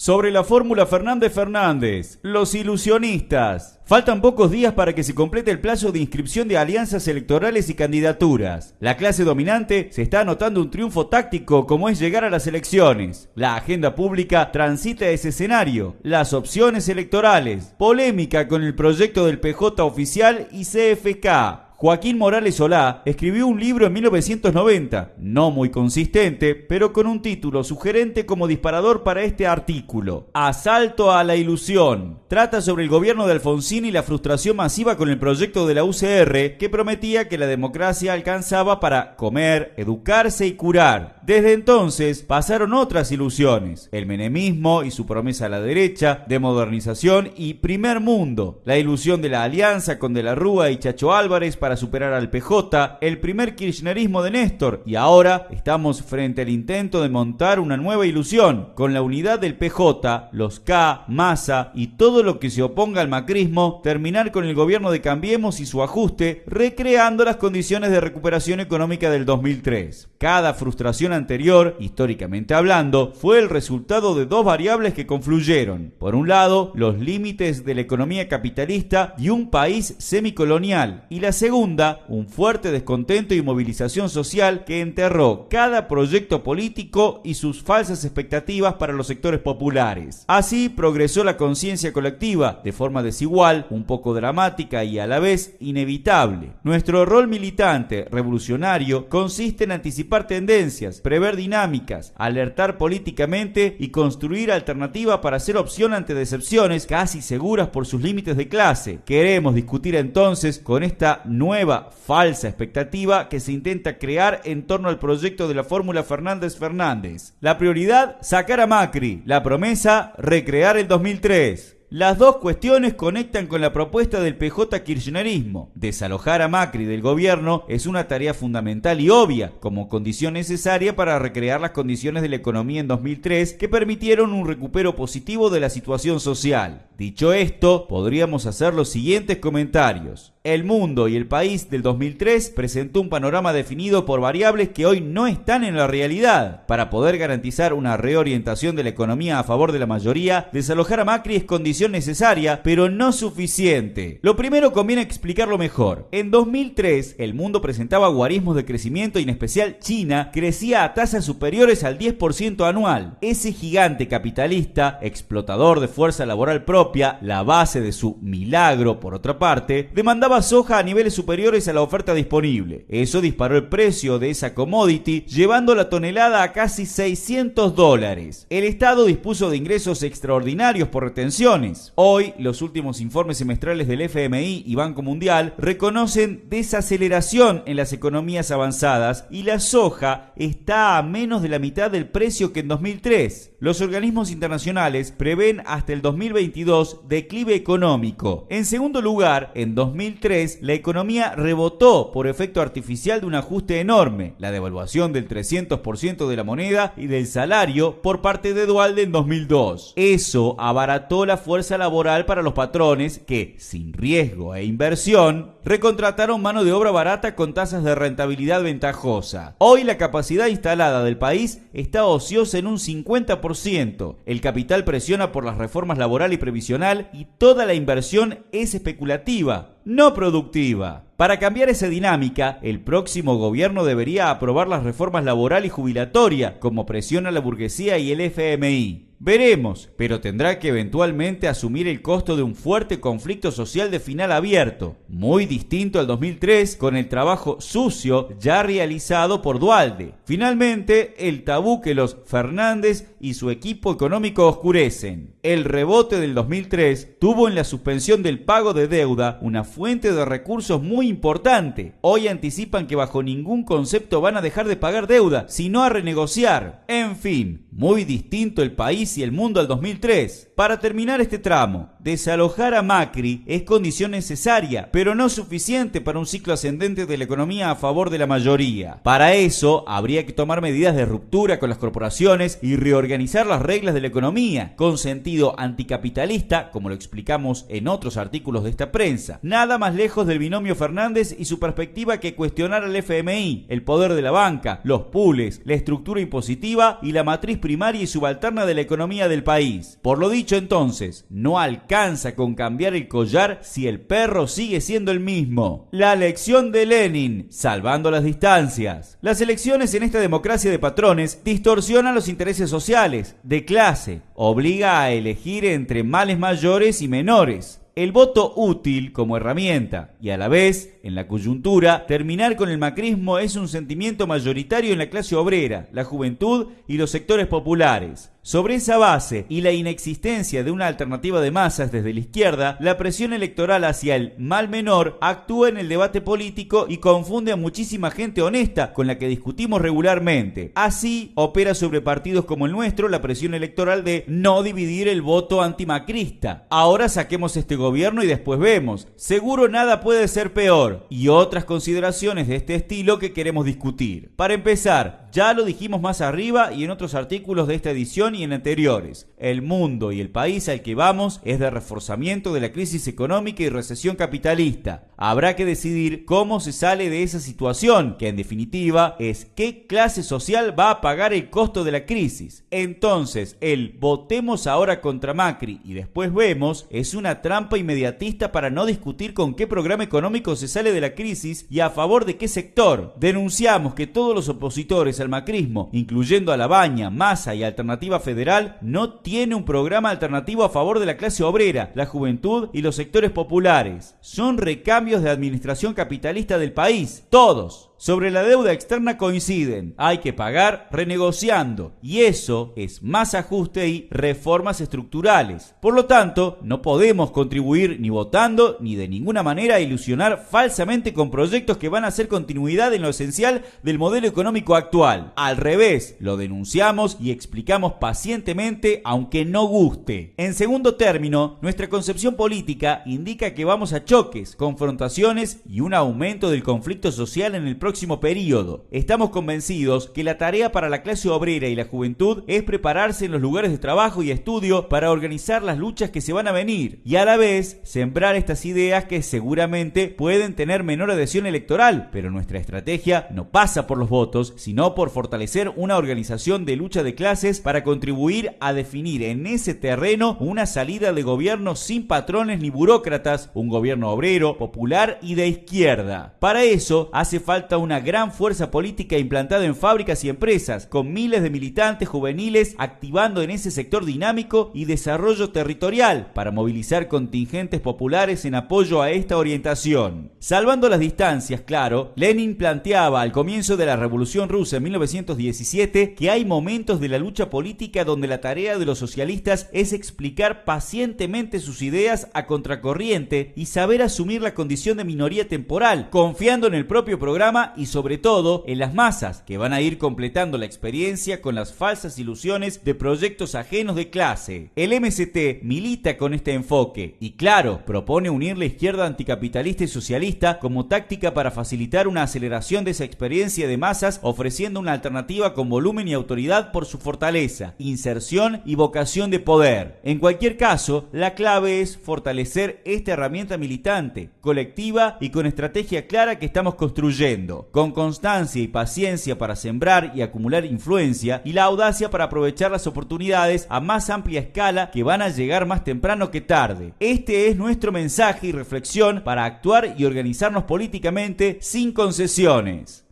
Sobre la fórmula Fernández-Fernández, los ilusionistas. Faltan pocos días para que se complete el plazo de inscripción de alianzas electorales y candidaturas. La clase dominante se está anotando un triunfo táctico como es llegar a las elecciones. La agenda pública transita ese escenario. Las opciones electorales. Polémica con el proyecto del PJ oficial y CFK. Joaquín Morales Solá escribió un libro en 1990, no muy consistente, pero con un título sugerente como disparador para este artículo. Asalto a la ilusión. Trata sobre el gobierno de Alfonsín y la frustración masiva con el proyecto de la UCR que prometía que la democracia alcanzaba para comer, educarse y curar. Desde entonces pasaron otras ilusiones, el menemismo y su promesa a la derecha, de modernización y primer mundo, la ilusión de la alianza con De la Rúa y Chacho Álvarez para superar al PJ, el primer kirchnerismo de Néstor, y ahora estamos frente al intento de montar una nueva ilusión, con la unidad del PJ, los K, Massa y todo lo que se oponga al macrismo, terminar con el gobierno de Cambiemos y su ajuste, recreando las condiciones de recuperación económica del 2003. Cada frustración anterior, históricamente hablando, fue el resultado de dos variables que confluyeron. Por un lado, los límites de la economía capitalista y un país semicolonial, y la segunda, un fuerte descontento y movilización social que enterró cada proyecto político y sus falsas expectativas para los sectores populares. Así progresó la conciencia colectiva, de forma desigual, un poco dramática y a la vez inevitable. Nuestro rol militante, revolucionario, consiste en anticipar tendencias, prever dinámicas, alertar políticamente y construir alternativa para ser opción ante decepciones casi seguras por sus límites de clase. Queremos discutir entonces con esta nueva falsa expectativa que se intenta crear en torno al proyecto de la fórmula Fernández-Fernández. La prioridad, sacar a Macri. La promesa, recrear el 2003. Las dos cuestiones conectan con la propuesta del PJ kirchnerismo. Desalojar a Macri del gobierno es una tarea fundamental y obvia, como condición necesaria para recrear las condiciones de la economía en 2003 que permitieron un recupero positivo de la situación social. Dicho esto, podríamos hacer los siguientes comentarios. El mundo y el país del 2003 presentó un panorama definido por variables que hoy no están en la realidad. Para poder garantizar una reorientación de la economía a favor de la mayoría, desalojar a Macri es condición necesaria, pero no suficiente. Lo primero conviene explicarlo mejor. En 2003, el mundo presentaba guarismos de crecimiento y en especial China crecía a tasas superiores al 10% anual. Ese gigante capitalista, explotador de fuerza laboral propia, la base de su milagro por otra parte, demandaba soja a niveles superiores a la oferta disponible. Eso disparó el precio de esa commodity, llevando la tonelada a casi $600. El Estado dispuso de ingresos extraordinarios por retenciones. Hoy, los últimos informes semestrales del FMI y Banco Mundial reconocen desaceleración en las economías avanzadas y la soja está a menos de la mitad del precio que en 2003. Los organismos internacionales prevén hasta el 2022 declive económico. En segundo lugar, en 2003 la economía rebotó por efecto artificial de un ajuste enorme, la devaluación del 300% de la moneda y del salario por parte de Duhalde en 2002. Eso abarató la fuerza laboral para los patrones que, sin riesgo e inversión, recontrataron mano de obra barata con tasas de rentabilidad ventajosa. Hoy la capacidad instalada del país está ociosa en un 50%. El capital presiona por las reformas laboral y previsional y toda la inversión es especulativa, no productiva. Para cambiar esa dinámica, el próximo gobierno debería aprobar las reformas laboral y jubilatoria, como presiona la burguesía y el FMI. Veremos, pero tendrá que eventualmente asumir el costo de un fuerte conflicto social de final abierto, muy distinto al 2003 con el trabajo sucio ya realizado por Duhalde. Finalmente, el tabú que los Fernández y su equipo económico oscurecen. El rebote del 2003 tuvo en la suspensión del pago de deuda una fuente de recursos muy importante. Hoy anticipan que bajo ningún concepto van a dejar de pagar deuda, sino a renegociar. En fin, muy distinto el país y el mundo al 2003. Para terminar este tramo, desalojar a Macri es condición necesaria, pero no suficiente para un ciclo ascendente de la economía a favor de la mayoría. Para eso, habría que tomar medidas de ruptura con las corporaciones y reorganizar reorganizar las reglas de la economía, con sentido anticapitalista, como lo explicamos en otros artículos de esta prensa. Nada más lejos del binomio Fernández y su perspectiva que cuestionar al FMI, el poder de la banca, los pools, la estructura impositiva y la matriz primaria y subalterna de la economía del país. Por lo dicho entonces, no alcanza con cambiar el collar si el perro sigue siendo el mismo. La lección de Lenin, salvando las distancias. Las elecciones en esta democracia de patrones distorsionan los intereses sociales, de clase, obliga a elegir entre males mayores y menores. El voto útil como herramienta y a la vez, en la coyuntura, terminar con el macrismo es un sentimiento mayoritario en la clase obrera, la juventud y los sectores populares. Sobre esa base y la inexistencia de una alternativa de masas desde la izquierda, la presión electoral hacia el mal menor actúa en el debate político y confunde a muchísima gente honesta con la que discutimos regularmente. Así, opera sobre partidos como el nuestro la presión electoral de no dividir el voto antimacrista. Ahora saquemos este gobierno y después vemos. Seguro nada puede ser peor. Y otras consideraciones de este estilo que queremos discutir. Para empezar, ya lo dijimos más arriba y en otros artículos de esta edición y en anteriores. El mundo y el país al que vamos es de reforzamiento de la crisis económica y recesión capitalista. Habrá que decidir cómo se sale de esa situación, que en definitiva es qué clase social va a pagar el costo de la crisis. Entonces, el votemos ahora contra Macri y después vemos es una trampa inmediatista para no discutir con qué programa económico se sale de la crisis y a favor de qué sector. Denunciamos que todos los opositores al macrismo, incluyendo a La Baña, Massa y Alternativa Federal, no tiene un programa alternativo a favor de la clase obrera, la juventud y los sectores populares. Son recambios de administración capitalista del país, todos. Sobre la deuda externa coinciden, hay que pagar renegociando, y eso es más ajuste y reformas estructurales. Por lo tanto, no podemos contribuir ni votando ni de ninguna manera a ilusionar falsamente con proyectos que van a hacer continuidad en lo esencial del modelo económico actual. Al revés, lo denunciamos y explicamos pacientemente aunque no guste. En segundo término, nuestra concepción política indica que vamos a choques, confrontaciones y un aumento del conflicto social en el próximo periodo. Estamos convencidos que la tarea para la clase obrera y la juventud es prepararse en los lugares de trabajo y estudio para organizar las luchas que se van a venir y a la vez sembrar estas ideas que seguramente pueden tener menor adhesión electoral, pero nuestra estrategia no pasa por los votos, sino por fortalecer una organización de lucha de clases para contribuir a definir en ese terreno una salida de gobierno sin patrones ni burócratas, un gobierno obrero, popular y de izquierda. Para eso hace falta una gran fuerza política implantada en fábricas y empresas, con miles de militantes juveniles activando en ese sector dinámico y desarrollo territorial para movilizar contingentes populares en apoyo a esta orientación. Salvando las distancias, claro, Lenin planteaba al comienzo de la Revolución Rusa en 1917 que hay momentos de la lucha política donde la tarea de los socialistas es explicar pacientemente sus ideas a contracorriente y saber asumir la condición de minoría temporal, confiando en el propio programa y sobre todo en las masas que van a ir completando la experiencia con las falsas ilusiones de proyectos ajenos de clase. El MST milita con este enfoque y claro, propone unir la izquierda anticapitalista y socialista como táctica para facilitar una aceleración de esa experiencia de masas, ofreciendo una alternativa con volumen y autoridad por su fortaleza, inserción y vocación de poder. En cualquier caso, la clave es fortalecer esta herramienta militante, colectiva y con estrategia clara que estamos construyendo, con constancia y paciencia para sembrar y acumular influencia y la audacia para aprovechar las oportunidades a más amplia escala que van a llegar más temprano que tarde. Este es nuestro mensaje y reflexión para actuar y organizarnos políticamente sin concesiones.